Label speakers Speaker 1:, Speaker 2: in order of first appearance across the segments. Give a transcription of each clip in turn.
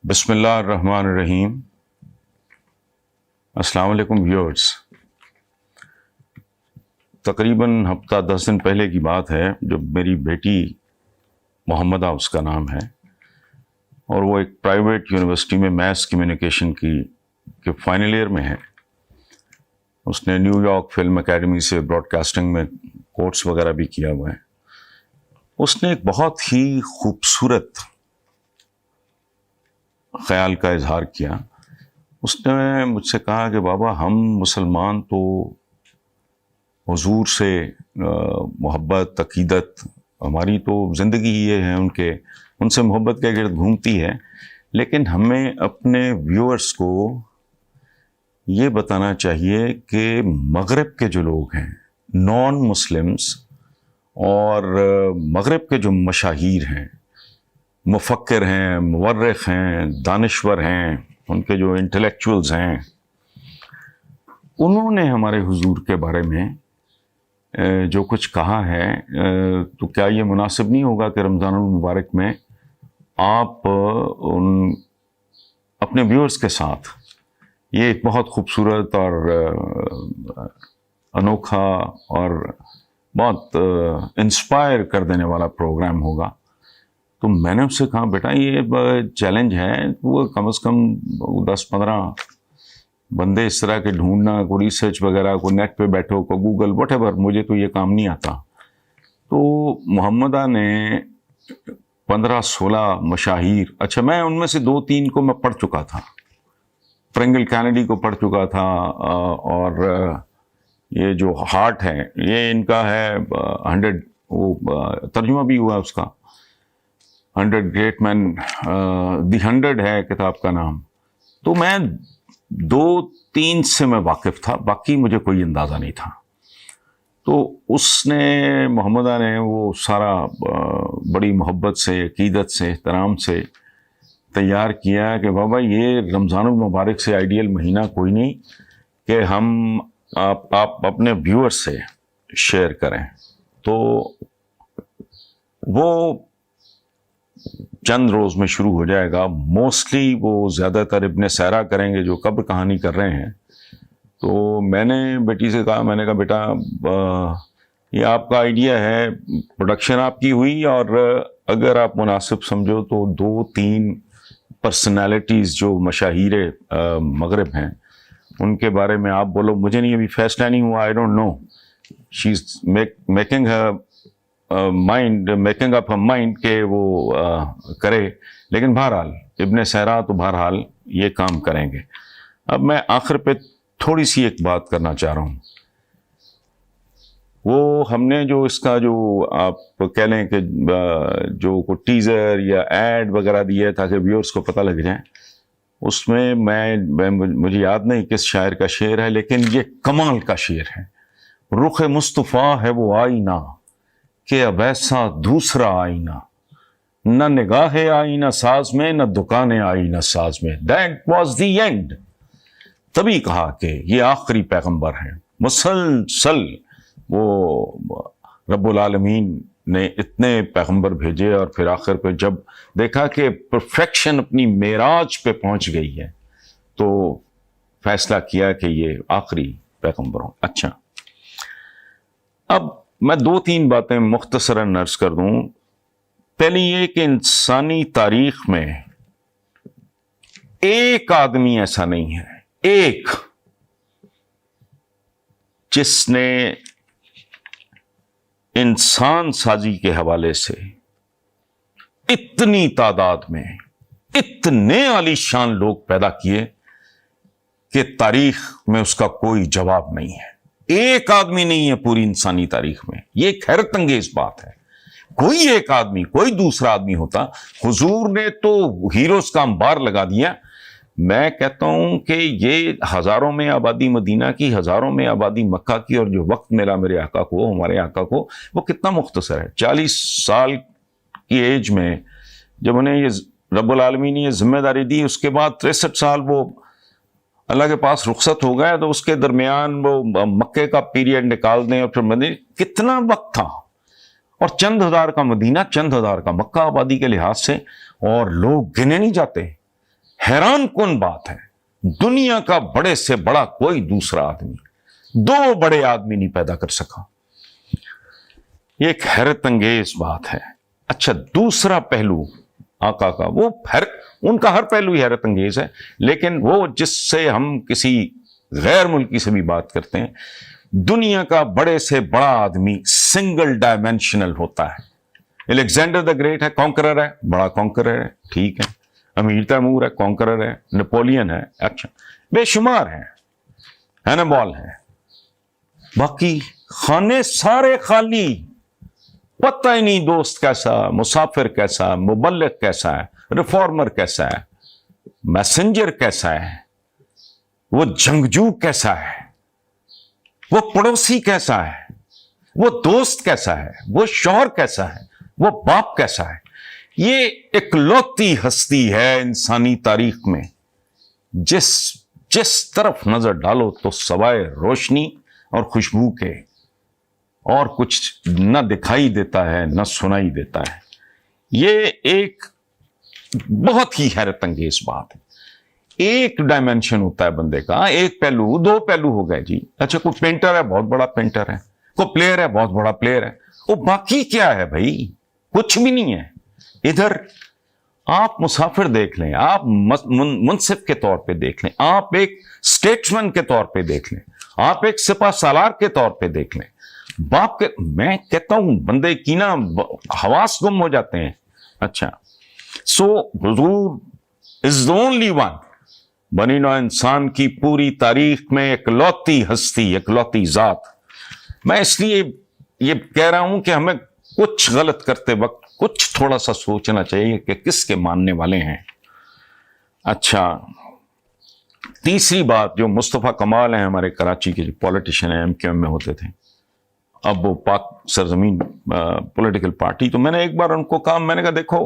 Speaker 1: بسم اللہ الرحمن الرحیم۔ السلام علیکم ویورز۔ تقریباً ہفتہ 10 دن پہلے کی بات ہے جب میری بیٹی محمدہ اس کا نام ہے، اور وہ ایک پرائیویٹ یونیورسٹی میں میس کمیونیکیشن کے فائنل ایئر میں ہے۔ اس نے نیو یارک فلم اکیڈمی سے براڈ کاسٹنگ میں کورس وغیرہ بھی کیا ہوا ہے۔ اس نے ایک بہت ہی خوبصورت خیال کا اظہار کیا۔ اس نے مجھ سے کہا کہ بابا، ہم مسلمان تو حضور سے محبت، عقیدت، ہماری تو زندگی یہ ہے ان سے محبت کے گرد گھومتی ہے، لیکن ہمیں اپنے ویورز کو یہ بتانا چاہیے کہ مغرب کے جو لوگ ہیں، نان مسلمز، اور مغرب کے جو مشاہیر ہیں، مفکر ہیں، مورخ ہیں، دانشور ہیں، ان کے جو انٹلیکچوئلز ہیں، انہوں نے ہمارے حضور کے بارے میں جو کچھ کہا ہے، تو کیا یہ مناسب نہیں ہوگا کہ رمضان المبارک میں آپ اپنے ویورز کے ساتھ یہ ایک بہت خوبصورت اور انوکھا اور بہت انسپائر کر دینے والا پروگرام ہوگا؟ تو میں نے اس سے کہا، بیٹا یہ چیلنج ہے، وہ کم از کم 10-15 بندے اس طرح کے ڈھونڈنا، کوئی ریسرچ وغیرہ، کوئی نیٹ پہ بیٹھو، کوئی گوگل، واٹ ایور، مجھے تو یہ کام نہیں آتا۔ تو محمدہ نے 15-16 مشاہیر، اچھا میں ان میں سے 2-3 کو میں پڑھ چکا تھا، پرنگل کینیڈی کو پڑھ چکا تھا، اور یہ جو ہارٹ ہے، یہ ان کا ہے 100، وہ ترجمہ بھی ہوا اس کا، 100 گریٹ مین، دی 100 ہے کتاب کا نام۔ تو میں 2-3 سے میں واقف تھا، باقی مجھے کوئی اندازہ نہیں تھا۔ تو اس نے، محمدہ نے، وہ سارا بڑی محبت سے، عقیدت سے، احترام سے تیار کیا کہ بابا یہ رمضان المبارک سے آئیڈیل مہینہ کوئی نہیں کہ ہم آپ اپنے ویور سے شیئر کریں۔ تو وہ چند روز میں شروع ہو جائے گا۔ موسٹلی وہ زیادہ تر ابن سیرا کریں گے جو قبر کہانی کر رہے ہیں۔ تو میں نے بیٹی سے کہا، میں نے کہا بیٹا یہ آپ کا آئیڈیا ہے، پروڈکشن آپ کی ہوئی، اور اگر آپ مناسب سمجھو تو 2-3 پرسنالٹیز جو مشاہیر مغرب ہیں ان کے بارے میں آپ بولو۔ مجھے نہیں، ابھی فیصلہ نہیں ہوا، I don't know, she is making up her mind کہ وہ کرے، لیکن بہرحال ابن سیرا تو بہرحال یہ کام کریں گے۔ اب میں آخر پہ تھوڑی سی ایک بات کرنا چاہ رہا ہوں۔ وہ ہم نے جو اس کا، جو آپ کہہ لیں کہ جو کوئی ٹیزر یا ایڈ وغیرہ دیا تاکہ ویورز کو پتہ لگ جائے، اس میں مجھے یاد نہیں کس شاعر کا شعر ہے، لیکن یہ کمال کا شعر ہے۔ رخ مصطفیٰ ہے وہ آئینہ کہ اب ایسا دوسرا آئینہ، نہ نگاہ آئینہ ساز میں، نہ دکان آئینہ ساز میں، دیٹ واز دی اینڈ۔ تبھی کہا کہ یہ آخری پیغمبر ہیں۔ مسلسل وہ رب العالمین نے اتنے پیغمبر بھیجے، اور پھر آخر پہ جب دیکھا کہ پرفیکشن اپنی معراج پہ پہنچ گئی ہے تو فیصلہ کیا کہ یہ آخری پیغمبر ہوں۔ اچھا، اب میں 2-3 باتیں مختصراً عرض کر دوں۔ پہلی یہ کہ انسانی تاریخ میں ایک آدمی ایسا نہیں ہے، ایک، جس نے انسان سازی کے حوالے سے اتنی تعداد میں اتنے عالی شان لوگ پیدا کیے کہ تاریخ میں اس کا کوئی جواب نہیں ہے۔ ایک آدمی نہیں ہے پوری انسانی تاریخ میں، یہ ایک حیرت انگیز بات ہے۔ کوئی ایک آدمی، کوئی دوسرا آدمی ہوتا، حضور نے تو ہیروز کا انبار لگا دیا۔ میں کہتا ہوں کہ یہ ہزاروں میں آبادی مدینہ کی، ہزاروں میں آبادی مکہ کی، اور جو وقت ملا میرے آقا کو، ہمارے آقا کو، وہ کتنا مختصر ہے۔ 40 سال کی ایج میں جب انہیں یہ رب العالمین نے یہ ذمہ داری دی، اس کے بعد 63 سال وہ اللہ کے پاس رخصت ہو گئے، تو اس کے درمیان وہ مکے کا پیریڈ نکال دیں، اور پھر مدینہ، کتنا وقت تھا، اور چند ہزار کا مدینہ، چند ہزار کا مکہ آبادی کے لحاظ سے، اور لوگ گنے نہیں جاتے۔ حیران کن بات ہے، دنیا کا بڑے سے بڑا کوئی دوسرا آدمی 2 بڑے آدمی نہیں پیدا کر سکا. یہ ایک حیرت انگیز بات ہے. اچھا، دوسرا پہلو آقا کا، وہ ان کا ہر پہلو ہی حیرت انگیز ہے، لیکن وہ جس سے ہم کسی غیر ملکی سے بھی بات کرتے ہیں، دنیا کا بڑے سے بڑا آدمی سنگل ڈائمینشنل ہوتا ہے. الیگزینڈر دا گریٹ ہے، کانکرر ہے، بڑا کانکرر ہے، ٹھیک ہے. امیر تیمور ہے، کانکرر ہے. نپولین ہے، اچھا، بے شمار ہیں، ہینیبال ہے. باقی خانے سارے خالی، پتہ ہی نہیں دوست کیسا، مسافر کیسا، مبلغ کیسا ہے، ریفارمر کیسا ہے، میسنجر کیسا ہے، وہ جنگجو کیسا ہے، وہ پڑوسی کیسا ہے، وہ دوست کیسا ہے، وہ شوہر کیسا ہے، وہ باپ کیسا ہے. یہ اکلوتی ہستی ہے انسانی تاریخ میں، جس طرف نظر ڈالو تو سوائے روشنی اور خوشبو کے اور کچھ نہ دکھائی دیتا ہے نہ سنائی دیتا ہے. یہ ایک بہت ہی حیرت انگیز بات ہے. ایک ڈائمینشن ہوتا ہے بندے کا، ایک پہلو، 2 پہلو ہو گئے جی. اچھا، کوئی پینٹر ہے، بہت بڑا پینٹر ہے، کوئی پلیئر ہے، بہت بڑا پلیئر ہے. وہ باقی کیا ہے بھائی؟ کچھ بھی نہیں ہے. ادھر آپ مسافر دیکھ لیں، آپ منصف کے طور پہ دیکھ لیں، آپ ایک اسٹیٹسمین کے طور پہ دیکھ لیں، آپ ایک سپہ سالار کے طور پہ دیکھ لیں. باپ کے، میں کہتا ہوں بندے کی نا حواس گم ہو جاتے ہیں. اچھا، سو حضور از the only one، بنی نوع انسان کی پوری تاریخ میں اکلوتی ہستی، اکلوتی ذات. میں اس لیے یہ کہہ رہا ہوں کہ ہمیں کچھ غلط کرتے وقت کچھ تھوڑا سا سوچنا چاہیے کہ کس کے ماننے والے ہیں. اچھا، تیسری بات، جو مصطفیٰ کمال ہیں ہمارے کراچی کے، جو پولیٹیشین ہیں، MQM میں ہوتے تھے، اب وہ پاک سرزمین پولیٹیکل پارٹی. تو میں نے ایک بار ان کو کہا، میں نے کہا دیکھو،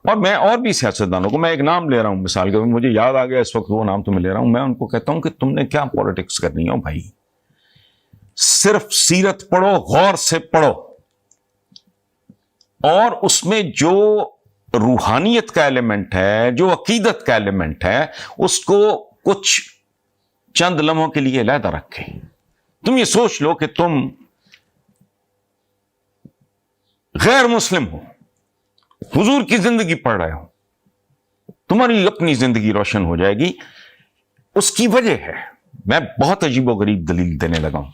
Speaker 1: اور میں اور بھی سیاستدانوں کو، میں ایک نام لے رہا ہوں مثال کے، مجھے یاد آ گیا اس وقت وہ نام تو میں لے رہا ہوں. میں ان کو کہتا ہوں کہ تم نے کیا پولیٹکس کرنی ہے بھائی؟ صرف سیرت پڑھو، غور سے پڑھو، اور اس میں جو روحانیت کا ایلیمنٹ ہے، جو عقیدت کا ایلیمنٹ ہے، اس کو کچھ چند لمحوں کے لیے علیحدہ رکھے. تم یہ سوچ لو کہ تم غیر مسلم ہو، حضور کی زندگی پڑھ رہے ہو، تمہاری اپنی زندگی روشن ہو جائے گی. اس کی وجہ ہے، میں بہت عجیب و غریب دلیل دینے لگا ہوں،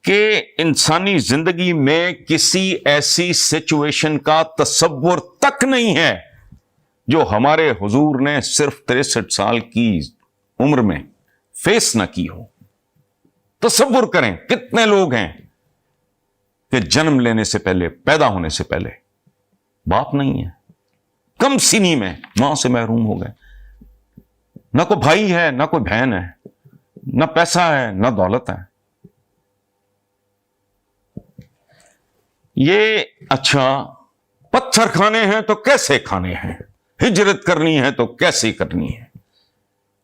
Speaker 1: کہ انسانی زندگی میں کسی ایسی سچویشن کا تصور تک نہیں ہے جو ہمارے حضور نے صرف 63 سال کی عمر میں فیس نہ کی ہو. تصور کریں کتنے لوگ ہیں کہ جنم لینے سے پہلے، پیدا ہونے سے پہلے باپ نہیں ہے، کم سنی میں ماں سے محروم ہو گئے، نہ کوئی بھائی ہے، نہ کوئی بہن ہے، نہ پیسہ ہے، نہ دولت ہے. یہ اچھا، پتھر کھانے ہیں تو کیسے کھانے ہیں، ہجرت کرنی ہے تو کیسے کرنی ہے،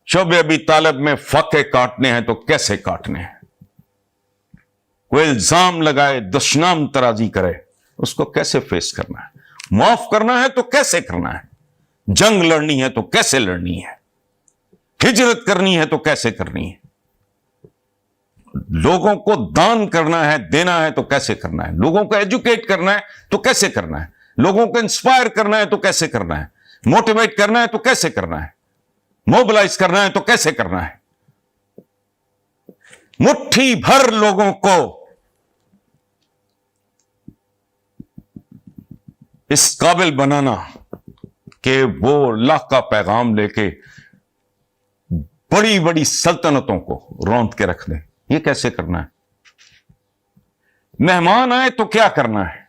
Speaker 1: شعب ابی طالب میں فاقے کاٹنے ہیں تو کیسے کاٹنے ہیں، کوئی الزام لگائے، دشنام ترازی کرے، اس کو کیسے فیس کرنا ہے، معاف کرنا ہے تو کیسے کرنا ہے، جنگ لڑنی ہے تو کیسے لڑنی ہے، ہجرت کرنی ہے تو کیسے کرنی ہے، لوگوں کو دان کرنا ہے، دینا ہے تو کیسے کرنا ہے، لوگوں کو ایجوکیٹ کرنا ہے تو کیسے کرنا ہے، لوگوں کو انسپائر کرنا ہے تو کیسے کرنا ہے، موٹیویٹ کرنا ہے تو کیسے کرنا ہے، موبلائز کرنا ہے تو کیسے کرنا ہے، مٹھی بھر لوگوں کو اس قابل بنانا کہ وہ اللہ کا پیغام لے کے بڑی بڑی سلطنتوں کو روند کے رکھ دیں، یہ کیسے کرنا ہے، مہمان آئے تو کیا کرنا ہے،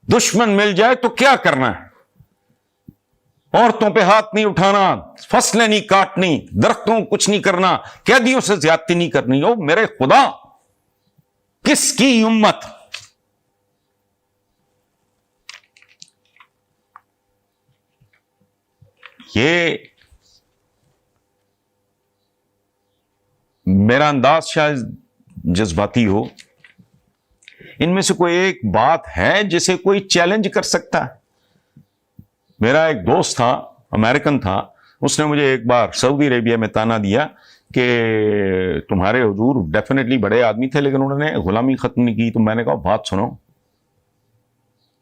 Speaker 1: دشمن مل جائے تو کیا کرنا ہے، عورتوں پہ ہاتھ نہیں اٹھانا، فصلیں نہیں کاٹنی، درختوں کچھ نہیں کرنا، قیدیوں سے زیادتی نہیں کرنی. او میرے خدا، کس کی امت؟ یہ میرا انداز شاید جذباتی ہو، ان میں سے کوئی ایک بات ہے جسے کوئی چیلنج کر سکتا ہے. میرا ایک دوست تھا امریکن تھا. اس نے مجھے ایک بار سعودی عربیہ میں تانا دیا کہ تمہارے حضور ڈیفینیٹلی بڑے آدمی تھے لیکن انہوں نے غلامی ختم نہیں کی. تو میں نے کہا بات سنو.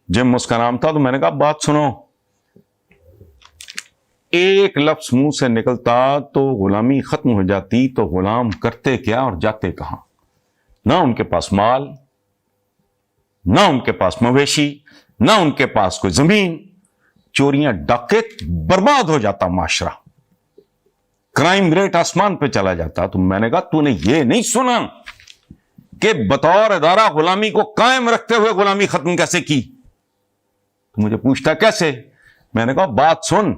Speaker 1: جم اس کا نام تھا. تو میں نے کہا بات سنو. ایک لفظ منہ سے نکلتا تو غلامی ختم ہو جاتی. تو غلام کرتے کیا اور جاتے کہاں؟ نہ ان کے پاس مال، نہ ان کے پاس مویشی، نہ ان کے پاس کوئی زمین. چوریاں ڈاکے، برباد ہو جاتا معاشرہ، کرائم ریٹ آسمان پہ چلا جاتا. تو میں نے کہا تو نے یہ نہیں سنا کہ بطور ادارہ غلامی کو قائم رکھتے ہوئے غلامی ختم کیسے کی؟ تو مجھے پوچھتا کیسے؟ میں نے کہا بات سن.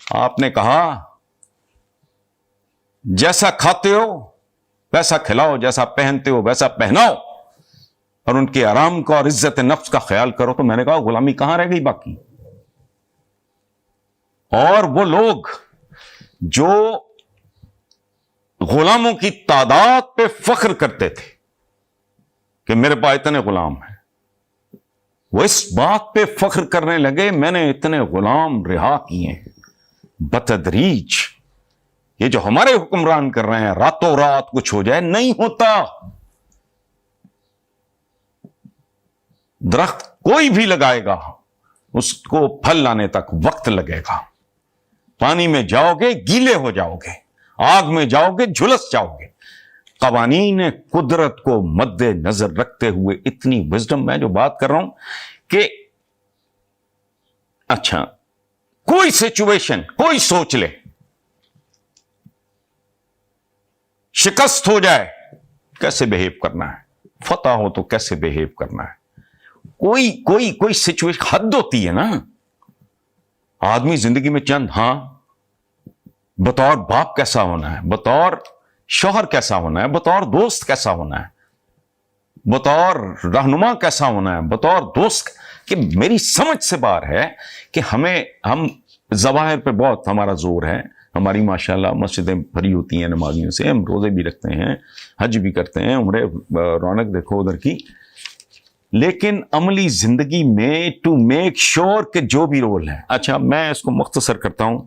Speaker 1: آپ نے کہا جیسا کھاتے ہو ویسا کھلاؤ، جیسا پہنتے ہو ویسا پہناؤ، اور ان کے آرام کا اور عزت نفس کا خیال کرو. تو میں نے کہا غلامی کہاں رہ گئی باقی؟ اور وہ لوگ جو غلاموں کی تعداد پہ فخر کرتے تھے کہ میرے پاس اتنے غلام ہیں، وہ اس بات پہ فخر کرنے لگے میں نے اتنے غلام رہا کیے ہیں. بتدریج یہ جو ہمارے حکمران کر رہے ہیں راتوں رات کچھ ہو جائے، نہیں ہوتا. درخت کوئی بھی لگائے گا اس کو پھل لانے تک وقت لگے گا. پانی میں جاؤ گے گیلے ہو جاؤ گے، آگ میں جاؤ گے جھلس جاؤ گے. قوانین قدرت کو مد نظر رکھتے ہوئے اتنی وزڈم میں جو بات کر رہا ہوں کہ اچھا کوئی سچویشن کوئی سوچ لے، شکست ہو جائے کیسے بہیو کرنا ہے، فتح ہو تو کیسے بہیو کرنا ہے. کوئی سچویشن حد ہوتی ہے نا. آدمی زندگی میں چند بطور باپ کیسا ہونا ہے، بطور شوہر کیسا ہونا ہے، بطور دوست کیسا ہونا ہے، بطور رہنما کیسا ہونا ہے، بطور دوست کہ میری سمجھ سے باہر ہے کہ ہم ظواہر پہ بہت ہمارا زور ہے. ہماری ماشاءاللہ مسجدیں بھری ہوتی ہیں نمازیوں سے، ہم روزے بھی رکھتے ہیں، حج بھی کرتے ہیں، عمرے رونق دیکھو ادھر کی. لیکن عملی زندگی میں ٹو میک شور کہ جو بھی رول ہے. اچھا میں اس کو مختصر کرتا ہوں،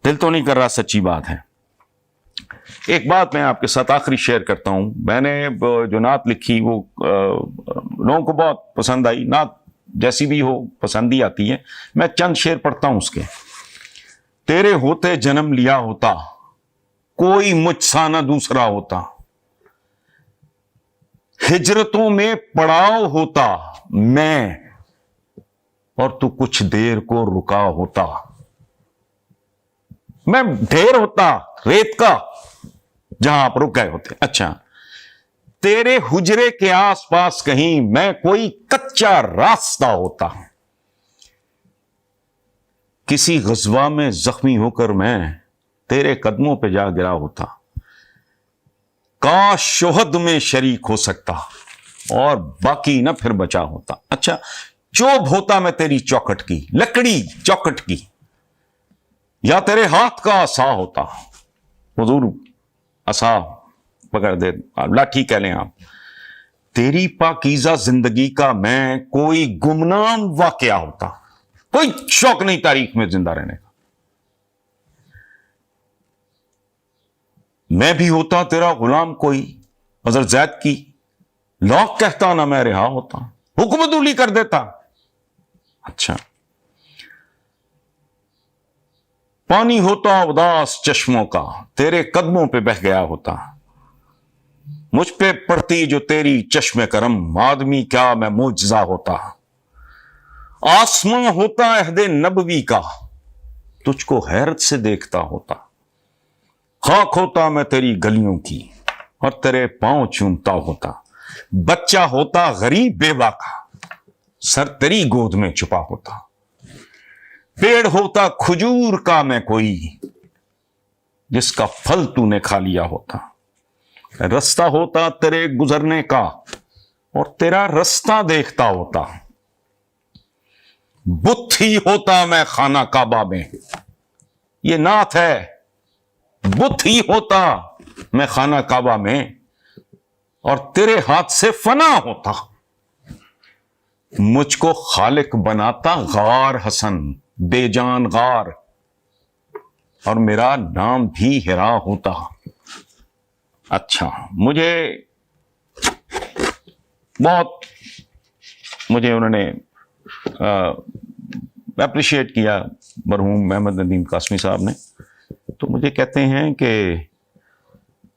Speaker 1: دل تو نہیں کر رہا، سچی بات ہے. ایک بات میں آپ کے ساتھ آخری شیئر کرتا ہوں. میں نے جو نعت لکھی وہ لوگوں کو بہت پسند آئی. نعت جیسی بھی ہو پسند ہی آتی ہے. میں چند شعر پڑھتا ہوں اس کے. تیرے ہوتے جنم لیا ہوتا، کوئی مجھ سا نہ دوسرا ہوتا. ہجرتوں میں پڑاؤ ہوتا میں، اور تو کچھ دیر کو رکا ہوتا. میں ڈھیر ہوتا ریت کا جہاں آپ رک گئے ہوتے. اچھا تیرے حجرے کے آس پاس کہیں میں کوئی کچا راستہ ہوتا. کسی غزوہ میں زخمی ہو کر میں تیرے قدموں پہ جا گرا ہوتا. کاش شہد میں شریک ہو سکتا اور باقی نہ پھر بچا ہوتا. اچھا چوب ہوتا میں تیری چوکھٹ کی، لکڑی چوکھٹ کی، یا تیرے ہاتھ کا عصا ہوتا. حضور عصا پکڑ دے، لاٹھی کہہ لیں آپ. تیری پاکیزہ زندگی کا میں کوئی گمنام واقعہ ہوتا. کوئی شوق نہیں تاریخ میں زندہ رہنے کا. میں بھی ہوتا تیرا غلام کوئی، حضرت زید کی لوگ کہتا نہ میں رہا ہوتا، حکم دولی کر دیتا. اچھا پانی ہوتا اداس چشموں کا، تیرے قدموں پہ بہ گیا ہوتا. مجھ پہ پڑتی جو تیری چشم کرم، آدمی کیا میں معجزہ ہوتا. آسماں ہوتا عہد نبوی کا، تجھ کو حیرت سے دیکھتا ہوتا. خاک ہوتا میں تیری گلیوں کی اور تیرے پاؤں چومتا ہوتا. بچہ ہوتا غریب بیوہ کا، سر تیری گود میں چھپا ہوتا. پیڑ ہوتا کھجور کا میں کوئی، جس کا پھل تو نے کھا لیا ہوتا. رستہ ہوتا تیرے گزرنے کا اور تیرا رستہ دیکھتا ہوتا. بت ہی ہوتا میں خانہ کعبہ میں، یہ نعت ہے. بت ہی ہوتا میں خانہ کعبہ میں اور تیرے ہاتھ سے فنا ہوتا. مجھ کو خالق بناتا غار حسن، بے جان غار، اور میرا نام بھی ہرا ہوتا. اچھا، مجھے انہوں نے اپریشیٹ کیا مرحوم محمد ندیم قاسمی صاحب نے. تو مجھے کہتے ہیں کہ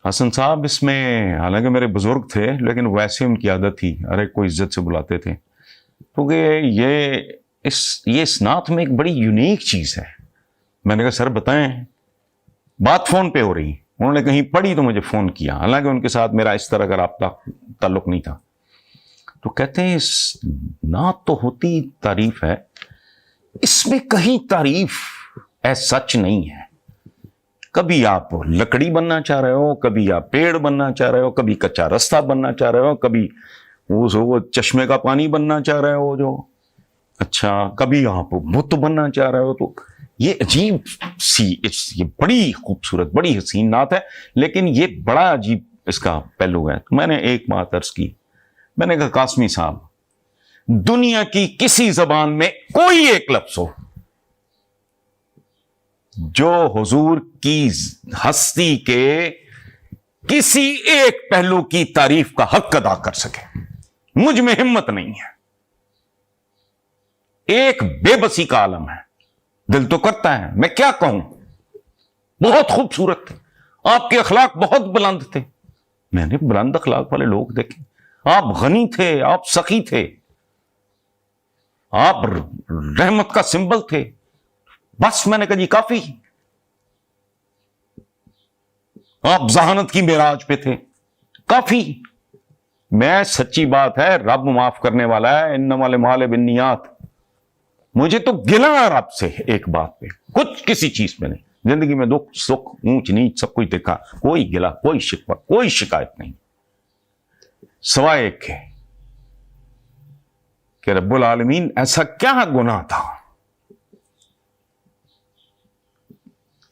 Speaker 1: حسن صاحب، اس میں حالانکہ میرے بزرگ تھے لیکن ویسے ان کی عادت تھی، ہر ایک کو عزت سے بلاتے تھے، کیونکہ یہ اس نعت میں ایک بڑی یونیک چیز ہے. میں نے کہا سر بتائیں. بات فون پہ ہو رہی، انہوں نے کہیں پڑھی تو مجھے فون کیا، حالانکہ ان کے ساتھ میرا اس طرح کا رابطہ تعلق نہیں تھا. تو کہتے ہیں اس نعت تو ہوتی تعریف ہے، اس میں کہیں تعریف سچ نہیں ہے. کبھی آپ لکڑی بننا چاہ رہے ہو، کبھی آپ پیڑ بننا چاہ رہے ہو، کبھی کچا رستہ بننا چاہ رہے ہو، کبھی وہ چشمے کا پانی بننا چاہ رہے ہو جو، اچھا کبھی آپ بت بننا چاہ رہے ہو. تو یہ عجیب سی، یہ بڑی خوبصورت بڑی حسین نعت ہے، لیکن یہ بڑا عجیب اس کا پہلو ہے. تو میں نے ایک بات عرض کی، میں نے کہا قاسمی صاحب، دنیا کی کسی زبان میں کوئی ایک لفظ ہو جو حضور کی ہستی کے کسی ایک پہلو کی تعریف کا حق ادا کر سکے، مجھ میں ہمت نہیں ہے. ایک بے بسی کا عالم ہے، دل تو کرتا ہے میں کیا کہوں، بہت خوبصورت تھے آپ کے اخلاق، بہت بلند تھے. میں نے بلند اخلاق والے لوگ دیکھے، آپ غنی تھے، آپ سخی تھے، آپ رحمت کا سمبل تھے. بس میں نے کہا جی کافی. آپ ذہانت کی معراج پہ تھے، کافی. میں سچی بات ہے، رب معاف کرنے والا ہے، انما الاعمال بالنیات. مجھے تو گلا ہے رب سے ایک بات پہ، کچھ کسی چیز پہ نہیں. زندگی میں دکھ سکھ اونچ نیچ سب کچھ دیکھا، کوئی گلا، کوئی شکوہ، کوئی شکایت نہیں، سوائے ایک ہے کہ رب العالمین ایسا کیا گناہ تھا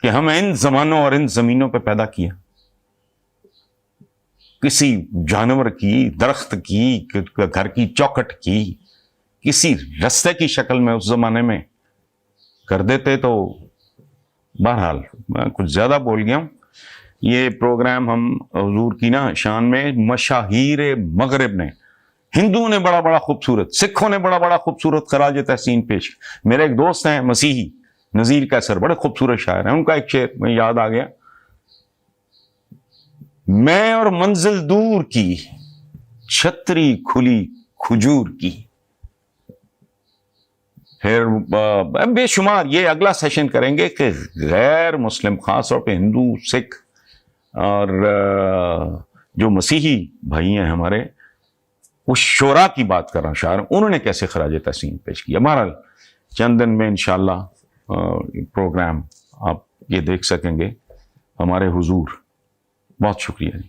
Speaker 1: کہ ہمیں ان زمانوں اور ان زمینوں پہ پیدا کیا. کسی جانور کی، درخت کی، گھر کی چوکھٹ کی، کسی رستے کی شکل میں اس زمانے میں کر دیتے. تو بہرحال میں کچھ زیادہ بول گیا ہوں. یہ پروگرام ہم حضور کی شان میں مشاہیر مغرب نے، ہندوؤں نے بڑا خوبصورت، سکھوں نے بڑا خوبصورت خراج تحسین پیش. میرے ایک دوست ہیں مسیحی، نذیر کیسر، بڑے خوبصورت شاعر ہیں. ان کا ایک شعر میں یاد آ گیا، میں اور منزل دور کی، چھتری کھلی کھجور کی. پھر بے شمار، یہ اگلا سیشن کریں گے کہ غیر مسلم، خاص طور پہ ہندو، سکھ اور جو مسیحی بھائی ہیں ہمارے، اس شعراء کی بات کر رہا ہوں، شاعر، انہوں نے کیسے خراج تحسین پیش کیا. بہرحال چند دن میں انشاءاللہ پروگرام آپ یہ دیکھ سکیں گے. ہمارے حضور، بہت شکریہ جی.